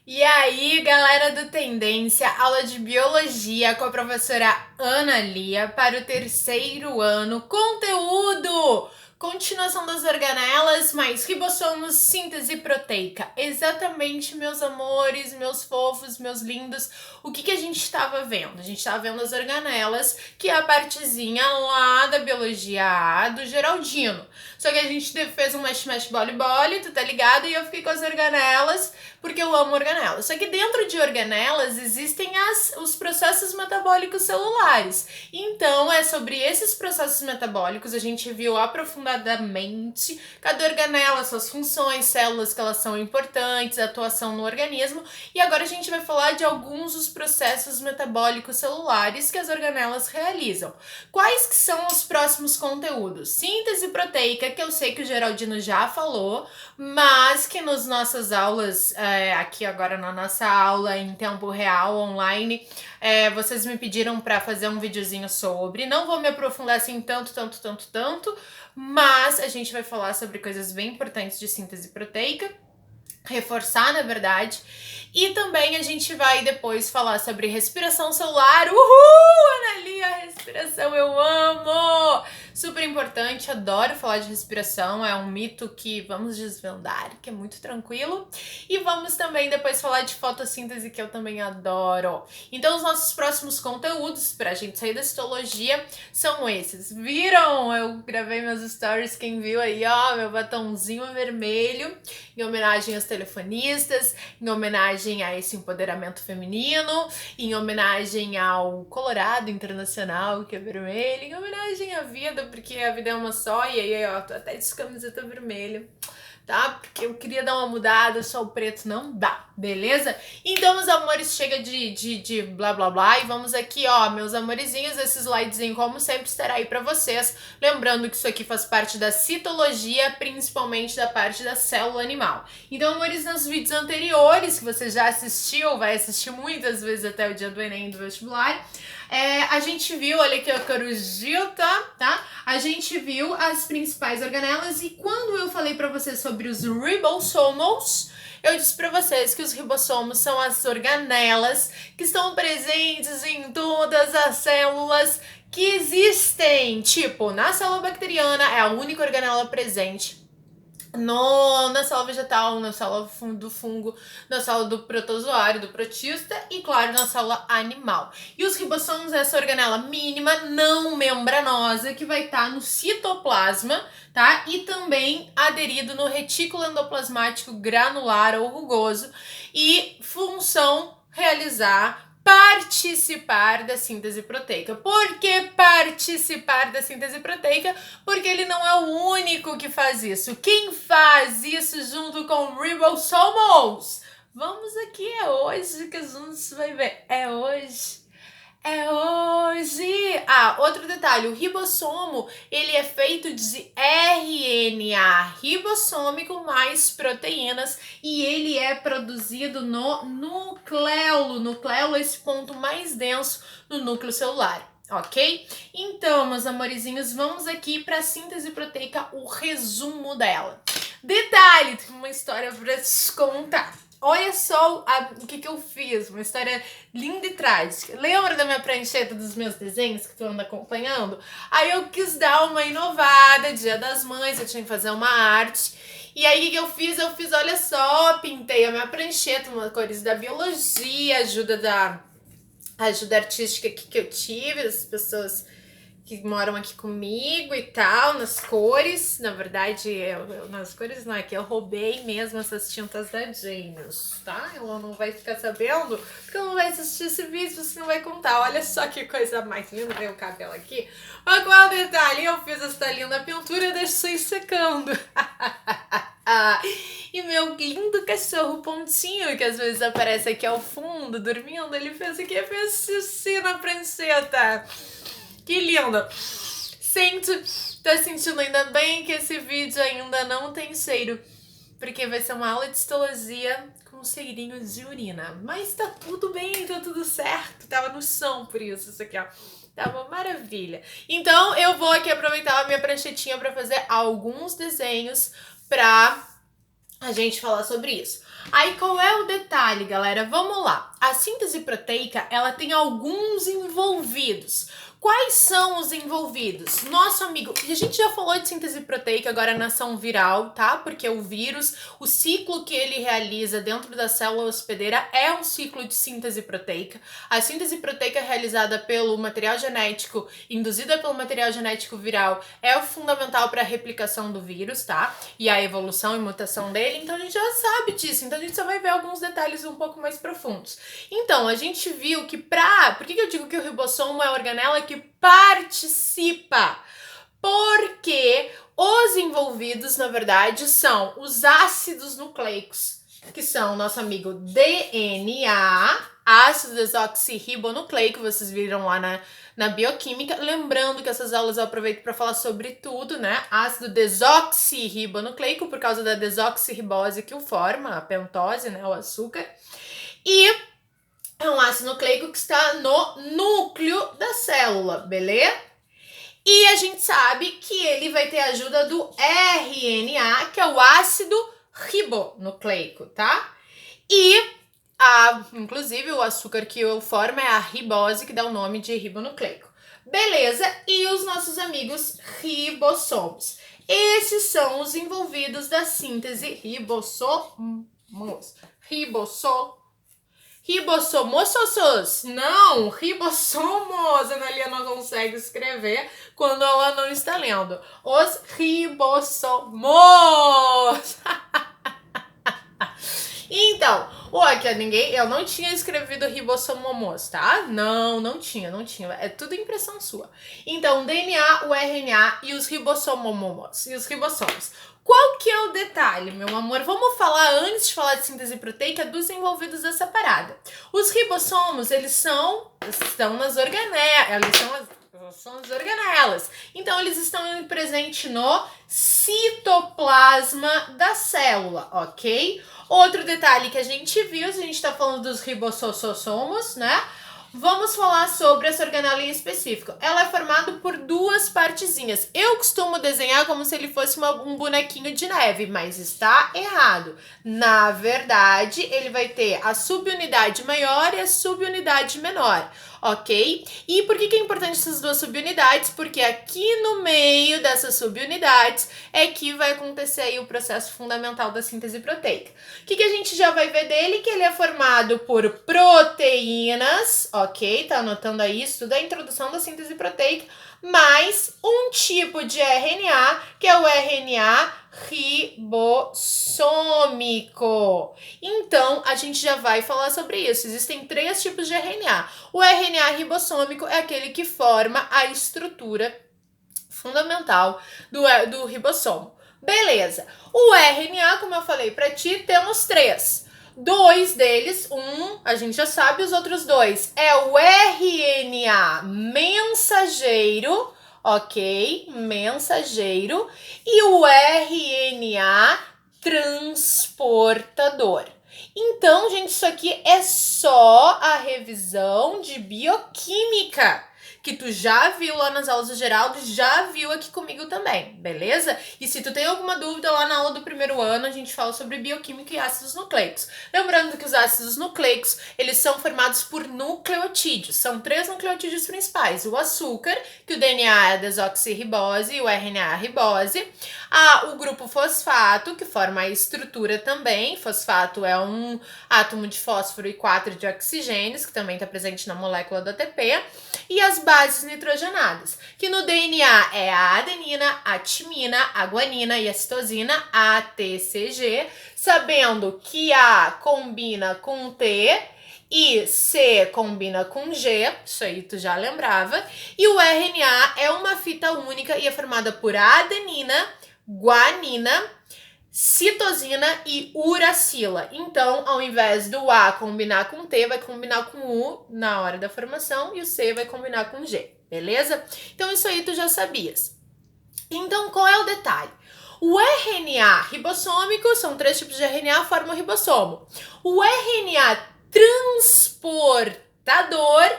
E aí, galera do Tendência, aula de biologia com a professora Ana Lia para o terceiro ano. Conteúdo! Continuação das organelas, mais ribossomos, síntese proteica. Exatamente, meus amores, meus fofos, meus lindos. O que a gente estava vendo? A gente estava vendo as organelas, que é a partezinha lá da biologia A do Geraldino. Só que a gente fez um mexe-mexe bole-bole, tu tá ligado? E eu fiquei com as organelas, porque eu amo organelas. Só que dentro de organelas existem os processos metabólicos celulares. Então, é sobre esses processos metabólicos, a gente viu aprofundadamente cada organela, suas funções, células que elas são importantes, atuação no organismo. E agora a gente vai falar de alguns dos processos metabólicos celulares que as organelas realizam. Quais que são os próximos conteúdos? Síntese proteica, que eu sei que o Geraldino já falou, mas que nas nossas aulas, aqui agora na nossa aula em tempo real, online, vocês me pediram para fazer um videozinho sobre. Não vou me aprofundar assim tanto, mas a gente vai falar sobre coisas bem importantes de síntese proteica, reforçar, na verdade. E também a gente vai depois falar sobre respiração celular. Uhul! Analia, respiração, eu amo! Super importante, adoro falar de respiração, é um mito que vamos desvendar, que é muito tranquilo. E vamos também depois falar de fotossíntese, que eu também adoro. Então os nossos próximos conteúdos, pra gente sair da citologia, são esses. Viram? Eu gravei meus stories, quem viu aí, ó, meu batonzinho vermelho, em homenagem aos telefonistas, em homenagem a esse empoderamento feminino, em homenagem ao Colorado Internacional, que é vermelho, em homenagem à vida, porque a vida é uma só, e aí, ó, tô até de camiseta vermelha, tá? Porque eu queria dar uma mudada, só o preto não dá, beleza? Então, meus amores, chega de blá blá blá e vamos aqui, ó, meus amorezinhos, esse slidezinho, como sempre, estará aí pra vocês. Lembrando que isso aqui faz parte da citologia, principalmente da parte da célula animal. Então, amores, nos vídeos anteriores, que você já assistiu, vai assistir muitas vezes até o dia do Enem e do vestibular, a gente viu, olha aqui a corujita, tá? A gente viu as principais organelas e quando eu falei pra vocês sobre os ribossomos, eu disse pra vocês que os ribossomos são as organelas que estão presentes em todas as células que existem. Tipo, na célula bacteriana é a única organela presente. Na célula vegetal, na célula do fungo, na célula do protozoário, do protista e, claro, na célula animal. E os ribossomos é essa organela mínima, não membranosa, que vai estar no citoplasma, tá? E também aderido no retículo endoplasmático granular ou rugoso e função participar da síntese proteica. Por que participar da síntese proteica? Porque ele não é o único que faz isso. Quem faz isso junto com ribossomos? Vamos aqui, é hoje que a gente vai ver. É hoje. É hoje! Ah, outro detalhe, o ribossomo, ele é feito de RNA ribossômico mais proteínas e ele é produzido no nucleolo. Nucleolo é esse ponto mais denso no núcleo celular, ok? Então, meus amorizinhos, vamos aqui para a síntese proteica, o resumo dela. Detalhe, tem uma história para te contar. Olha só o que eu fiz, uma história linda e trágica. Lembra da minha prancheta dos meus desenhos que tu anda acompanhando? Aí eu quis dar uma inovada, Dia das Mães, eu tinha que fazer uma arte. E aí o que eu fiz? Eu fiz, olha só, pintei a minha prancheta, uma cores da biologia, ajuda artística que eu tive, das pessoas que moram aqui comigo e tal, nas cores. Na verdade, nas cores não, é que eu roubei mesmo essas tintas da James, tá? Ela não vai ficar sabendo, porque ela não vai assistir esse vídeo, você não vai contar. Olha só que coisa mais linda, veio o cabelo aqui. Mas qual é o detalhe? Eu fiz essa linda pintura e deixei secando. E meu lindo cachorro Pontinho, que às vezes aparece aqui ao fundo, dormindo, ele fez aqui, fez xixi na prancheta. Que linda! Tá sentindo? Ainda bem que esse vídeo ainda não tem cheiro, porque vai ser uma aula de histologia com cheirinho de urina. Mas tá tudo bem, tá tudo certo. Tava no chão por isso aqui, ó. Tava maravilha. Então eu vou aqui aproveitar a minha pranchetinha para fazer alguns desenhos pra a gente falar sobre isso. Aí qual é o detalhe, galera? Vamos lá. A síntese proteica, ela tem alguns envolvidos. Quais são os envolvidos? Nosso amigo, a gente já falou de síntese proteica agora na ação viral, tá? Porque o vírus, o ciclo que ele realiza dentro da célula hospedeira é um ciclo de síntese proteica. A síntese proteica realizada pelo material genético, induzida pelo material genético viral, é o fundamental para a replicação do vírus, tá? E a evolução e mutação dele, então a gente já sabe disso, então a gente só vai ver alguns detalhes um pouco mais profundos. Então, a gente viu que por que eu digo que o ribossomo é a organela que participa? Porque os envolvidos, na verdade, são os ácidos nucleicos, que são nosso amigo DNA, ácido desoxirribonucleico, vocês viram lá na bioquímica. Lembrando que essas aulas eu aproveito para falar sobre tudo, né? Ácido desoxirribonucleico, por causa da desoxirribose que o forma, a pentose, né? O açúcar. E é um ácido nucleico que está no núcleo da célula, beleza? E a gente sabe que ele vai ter a ajuda do RNA, que é o ácido ribonucleico, tá? E, inclusive, o açúcar que o forma é a ribose, que dá o nome de ribonucleico. Beleza? E os nossos amigos ribossomos. Esses são os envolvidos da síntese ribossomos. Ribossomos, não, ribossomos, a Analia não consegue escrever quando ela não está lendo. Os ribossomos. Então, eu não tinha escrevido ribossomos, tá? Não tinha. É tudo impressão sua. Então, o DNA, o RNA e os ribossomos e os ribossomos. Qual que é o detalhe, meu amor? Vamos falar, antes de falar de síntese proteica, dos envolvidos dessa parada. Os ribossomos, estão nas organelas, são as organelas. Então, eles estão presentes no citoplasma da célula, ok? Outro detalhe que a gente viu, a gente tá falando dos ribossomos, né? Vamos falar sobre essa organela em específico. Ela é formada por duas partezinhas. Eu costumo desenhar como se ele fosse um bonequinho de neve, mas está errado. Na verdade, ele vai ter a subunidade maior e a subunidade menor, ok? E por que é importante essas duas subunidades? Porque aqui no meio dessas subunidades é que vai acontecer aí o processo fundamental da síntese proteica. O que a gente já vai ver dele? Que ele é formado por proteínas, ok? Tá anotando aí, isso tudo é a introdução da síntese proteica, mais um tipo de RNA, que é o RNA ribossômico. Então, a gente já vai falar sobre isso. Existem 3 tipos de RNA. O RNA ribossômico é aquele que forma a estrutura fundamental do ribossomo. Beleza. O RNA, como eu falei para ti, temos 3. 2 deles, a gente já sabe, os outros 2 é o RNA mensageiro, ok? Mensageiro. E o RNA transportador. Então, gente, isso aqui é só a revisão de bioquímica, que tu já viu lá nas aulas do Geraldo, já viu aqui comigo também, beleza? E se tu tem alguma dúvida, lá na aula do primeiro ano a gente fala sobre bioquímica e ácidos nucleicos. Lembrando que os ácidos nucleicos, eles são formados por nucleotídeos. São 3 nucleotídeos principais: o açúcar, que o DNA é a desoxirribose e o RNA é a ribose. O grupo fosfato, que forma a estrutura também. Fosfato é um átomo de fósforo e 4 de oxigênios, que também está presente na molécula do ATP. E as bases nitrogenadas, que no DNA é a adenina, a timina, a guanina e a citosina, ATCG, sabendo que A combina com T e C combina com G, isso aí tu já lembrava, e o RNA é uma fita única e é formada por adenina, guanina, citosina e uracila. Então, ao invés do A combinar com T, vai combinar com U na hora da formação e o C vai combinar com G, beleza? Então, isso aí tu já sabias. Então, qual é o detalhe? O RNA ribossômico, são 3 tipos de RNA, formam o ribossomo. O RNA transportador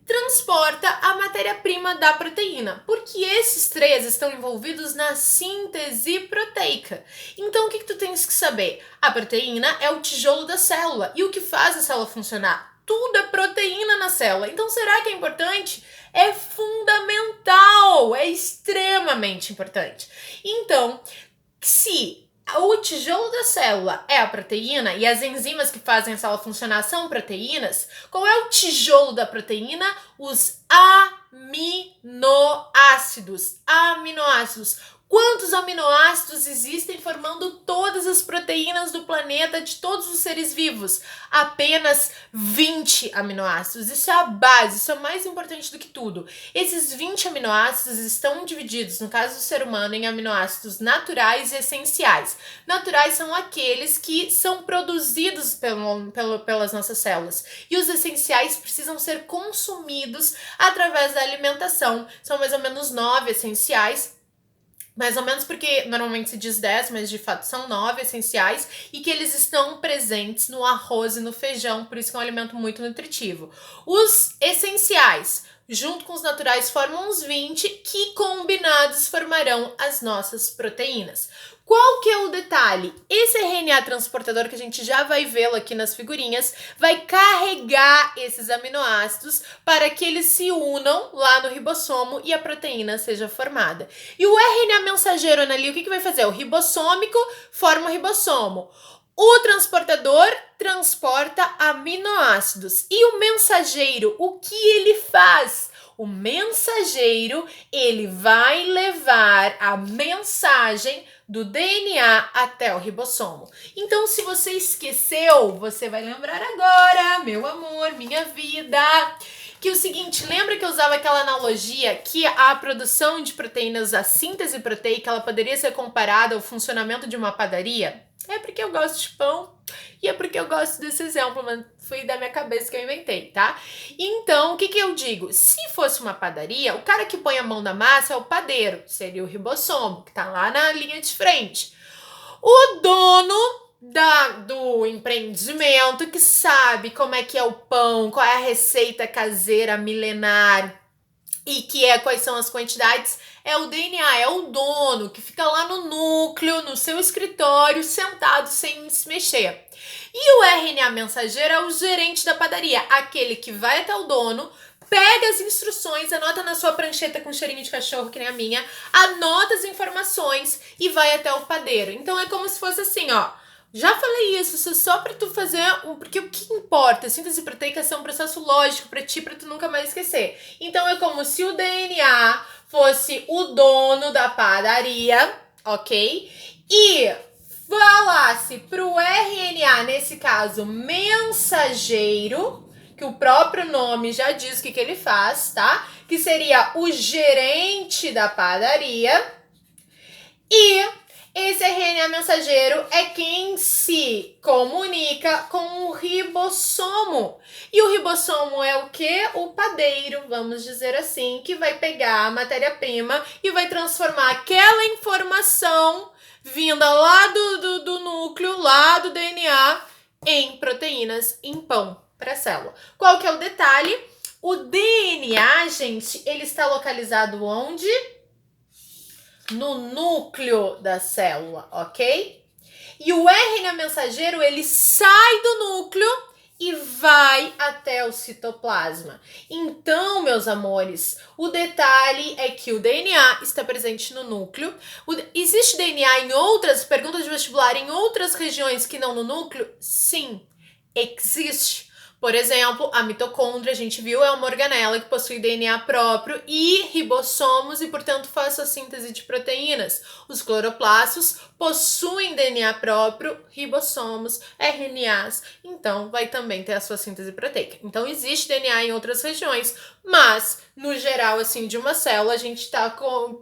transporta a matéria-prima da proteína, porque esses três estão envolvidos na síntese proteica. Então, o que tu tens que saber? A proteína é o tijolo da célula, e o que faz a célula funcionar? Tudo é proteína na célula. Então, será que é importante? É fundamental, é extremamente importante. Então, se o tijolo da célula é a proteína e as enzimas que fazem a célula funcionar são proteínas, qual é o tijolo da proteína? Os aminoácidos. Aminoácidos. Quantos aminoácidos existem formando todas as proteínas do planeta de todos os seres vivos? Apenas 20 aminoácidos. Isso é a base, isso é mais importante do que tudo. Esses 20 aminoácidos estão divididos, no caso do ser humano, em aminoácidos naturais e essenciais. Naturais são aqueles que são produzidos pelas nossas células. E os essenciais precisam ser consumidos através da alimentação. São mais ou menos 9 essenciais. Mais ou menos porque normalmente se diz 10, mas de fato são 9 essenciais e que eles estão presentes no arroz e no feijão, por isso que é um alimento muito nutritivo. Os essenciais, junto com os naturais, formam uns 20 que combinados formarão as nossas proteínas. Qual que é o detalhe? Esse RNA transportador, que a gente já vai vê-lo aqui nas figurinhas, vai carregar esses aminoácidos para que eles se unam lá no ribossomo e a proteína seja formada. E o RNA mensageiro, Ana, o que vai fazer? O ribossômico forma o ribossomo. O transportador transporta aminoácidos. E o mensageiro, o que ele faz? O mensageiro, ele vai levar a mensagem do DNA até o ribossomo. Então, se você esqueceu, você vai lembrar agora, meu amor, minha vida, que o seguinte, lembra que eu usava aquela analogia que a produção de proteínas, a síntese proteica, ela poderia ser comparada ao funcionamento de uma padaria? É porque eu gosto de pão e é porque eu gosto desse exemplo, mas foi da minha cabeça que eu inventei, tá? Então, o que eu digo? Se fosse uma padaria, o cara que põe a mão na massa é o padeiro, seria o ribossomo, que tá lá na linha de frente. O dono do empreendimento, que sabe como é que é o pão, qual é a receita caseira milenar e quais são as quantidades, é o DNA, é o dono que fica lá no núcleo, no seu escritório, sentado sem se mexer. E o RNA mensageiro é o gerente da padaria, aquele que vai até o dono, pega as instruções, anota na sua prancheta com cheirinho de cachorro, que nem a minha, anota as informações e vai até o padeiro. Então é como se fosse assim, ó. Já falei isso só pra tu fazer, porque o que importa? A síntese proteica é um processo lógico pra ti, pra tu nunca mais esquecer. Então é como se o DNA fosse o dono da padaria, ok? E falasse pro RNA, nesse caso, mensageiro, que o próprio nome já diz o que ele faz, tá? Que seria o gerente da padaria. E esse RNA mensageiro é quem se comunica com o ribossomo. E o ribossomo é o quê? O padeiro, vamos dizer assim, que vai pegar a matéria-prima e vai transformar aquela informação vinda lá do núcleo, lá do DNA, em proteínas, em pão para a célula. Qual que é o detalhe? O DNA, gente, ele está localizado onde? No núcleo da célula, ok? E o RNA mensageiro, ele sai do núcleo e vai até o citoplasma. Então, meus amores, o detalhe é que o DNA está presente no núcleo. Existe DNA em outras, perguntas de vestibular, em outras regiões que não no núcleo? Sim, existe. Por exemplo, a mitocôndria, a gente viu, é uma organela que possui DNA próprio e ribossomos e, portanto, faz a síntese de proteínas. Os cloroplastos possuem DNA próprio, ribossomos, RNAs, então vai também ter a sua síntese proteica. Então, existe DNA em outras regiões, mas, no geral, assim, de uma célula, a gente está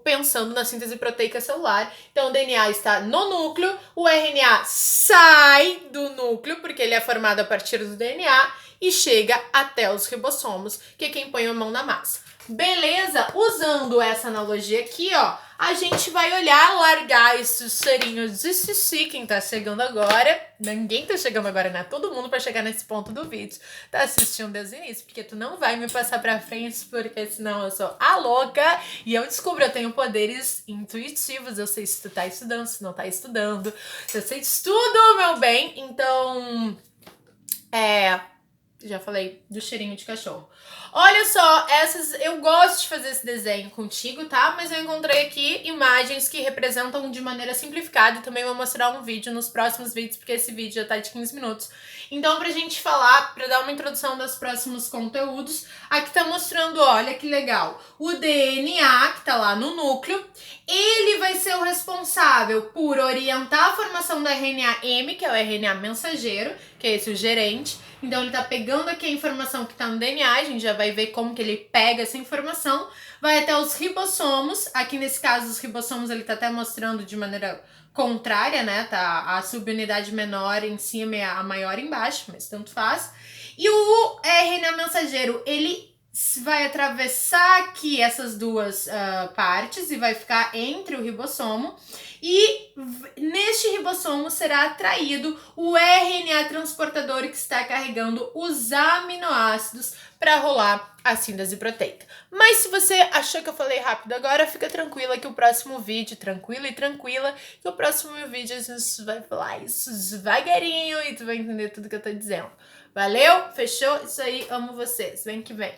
pensando na síntese proteica celular. Então, o DNA está no núcleo, o RNA sai do núcleo, porque ele é formado a partir do DNA, e chega até os ribossomos, que é quem põe a mão na massa. Beleza? Usando essa analogia aqui, ó, a gente vai largar esses serinhos de xixi, quem tá chegando agora. Ninguém tá chegando agora, né? Todo mundo pra chegar nesse ponto do vídeo tá assistindo desde o início, porque tu não vai me passar pra frente, porque senão eu sou a louca e eu descubro, eu tenho poderes intuitivos, eu sei se tu tá estudando, se não tá estudando, eu sei de tudo, meu bem, então, já falei do cheirinho de cachorro. Olha só, eu gosto de fazer esse desenho contigo, tá? Mas eu encontrei aqui imagens que representam de maneira simplificada e também vou mostrar um vídeo nos próximos vídeos, porque esse vídeo já tá de 15 minutos. Então, pra gente falar, pra dar uma introdução dos próximos conteúdos, aqui tá mostrando, olha que legal, o DNA, que tá lá no núcleo, ele vai ser o responsável por orientar a formação do RNA M, que é o RNA mensageiro, que é esse o gerente. Então ele tá pegando aqui a informação que tá no DNA, a gente já vai ver como que ele pega essa informação, vai até os ribossomos, aqui nesse caso os ribossomos ele tá até mostrando de maneira contrária, né, tá a subunidade menor em cima e a maior embaixo, mas tanto faz. E o RNA mensageiro, ele vai atravessar aqui essas duas partes e vai ficar entre o ribossomo. E neste ribossomo será atraído o RNA transportador que está carregando os aminoácidos para rolar a síntese proteica. Mas se você achou que eu falei rápido agora, fica tranquila que o próximo vídeo, tranquila, que o próximo vídeo a gente vai falar isso devagarinho e tu vai entender tudo que eu tô dizendo. Valeu? Fechou? Isso aí, amo vocês. Vem que vem.